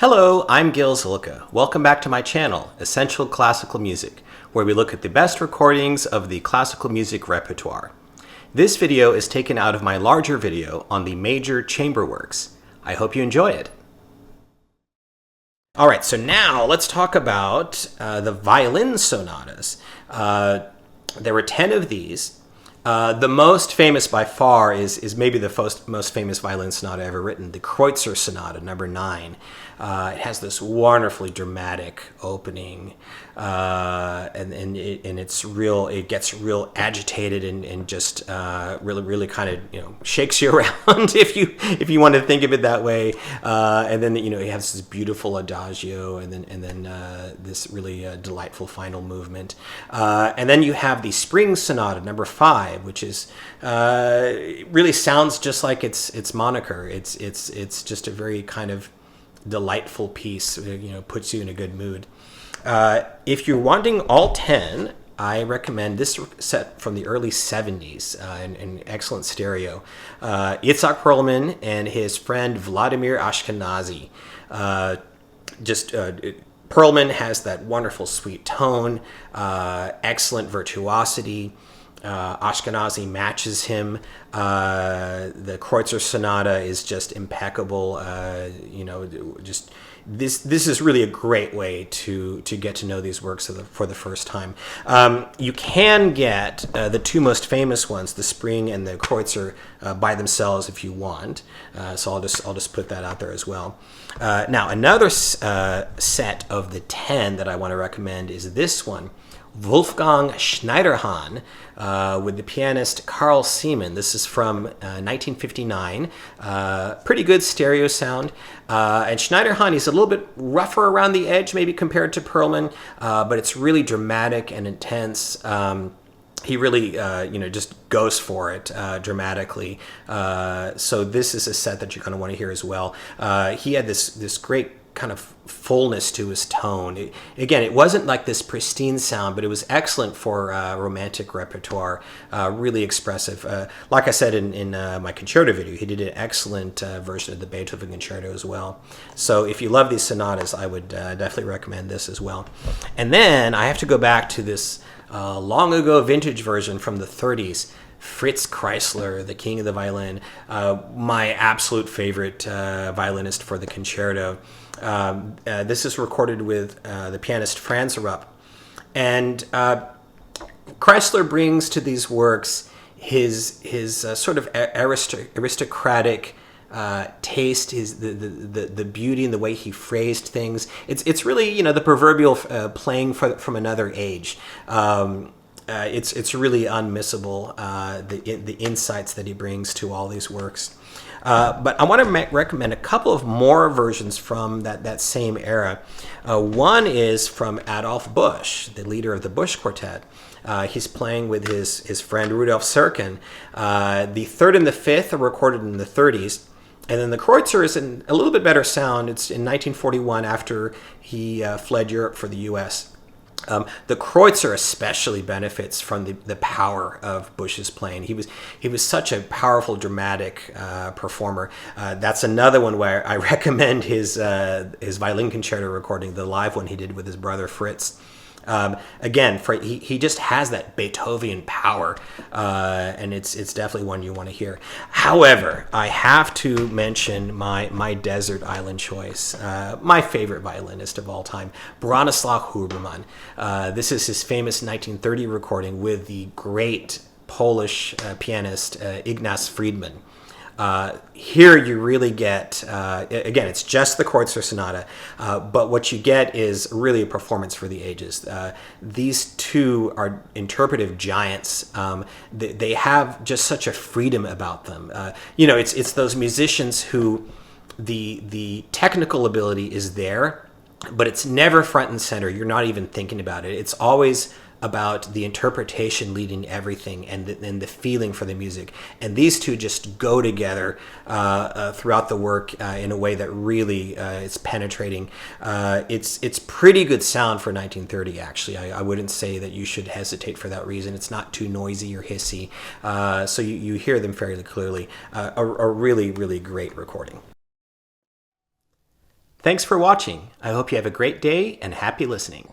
Hello, I'm Gil Zilkha. Welcome back to my channel, Essential Classical Music, where we look at the best recordings of the classical music repertoire. This video is taken out of my larger video on the major chamber works. I hope you enjoy it. All right, so now let's talk about the violin sonatas. There were 10 of these. The most famous by far is maybe the most famous violin sonata ever written, the Kreutzer Sonata, number 9. It has this wonderfully dramatic opening, and it gets real agitated and just really kind of shakes you around if you want to think of it that way. And then it has this beautiful adagio, and then this really delightful final movement. And then you have the Spring Sonata, number 5, which is really sounds just like its moniker. It's just a very kind of delightful piece. Puts you in a good mood. If you're wanting all 10, I recommend this set from the early 70s in excellent stereo. Itzhak Perlman and his friend Vladimir Ashkenazy. Perlman has that wonderful sweet tone, excellent virtuosity. Ashkenazy matches him. The Kreutzer Sonata is just impeccable. This is really a great way to get to know these works for the first time. You can get the two most famous ones, the Spring and the Kreutzer, by themselves if you want. So I'll just put that out there as well. Now another set of the 10 that I want to recommend is this one. Wolfgang Schneiderhan with the pianist Carl Seemann. This is from 1959. Pretty good stereo sound. And Schneiderhan is a little bit rougher around the edge, maybe compared to Perlman, but it's really dramatic and intense. He really, just goes for it dramatically. So this is a set that you're going to want to hear as well. He had this great kind of fullness to his tone. Again, it wasn't like this pristine sound, but it was excellent for romantic repertoire, really expressive. Like I said in my concerto video, he did an excellent version of the Beethoven concerto as well. So if you love these sonatas, I would definitely recommend this as well. And then I have to go back to this long ago vintage version from the 30s. Fritz Kreisler, the king of the violin, my absolute favorite violinist for the concerto. This is recorded with the pianist Franz Rupp. And Kreisler brings to these works his sort of aristocratic taste, the beauty and the way he phrased things. It's really, the proverbial playing from another age. It's really unmissable, the insights that he brings to all these works. But I want to recommend a couple of more versions from that same era. One is from Adolf Busch, the leader of the Busch Quartet. He's playing with his friend Rudolf Serkin. The third and the fifth are recorded in the 30s. And then the Kreutzer is in a little bit better sound. It's in 1941 after he fled Europe for the U.S. The Kreutzer especially benefits from the power of Busch's playing. He was such a powerful, dramatic performer. That's another one where I recommend his violin concerto recording, the live one he did with his brother Fritz. Again, he just has that Beethoven power, and it's definitely one you want to hear. However, I have to mention my desert island choice, my favorite violinist of all time, Bronislaw Huberman. This is his famous 1930 recording with the great Polish pianist Ignaz Friedman. Here you really get, again, it's just the Kreutzer Sonata, but what you get is really a performance for the ages. These two are interpretive giants. They have just such a freedom about them. It's those musicians who the technical ability is there, but it's never front and center. You're not even thinking about it. It's always about the interpretation leading everything and the feeling for the music. And these two just go together throughout the work in a way that really is penetrating. It's pretty good sound for 1930, actually. I wouldn't say that you should hesitate for that reason. It's not too noisy or hissy. So you hear them fairly clearly. A really, really great recording. Thanks for watching. I hope you have a great day and happy listening.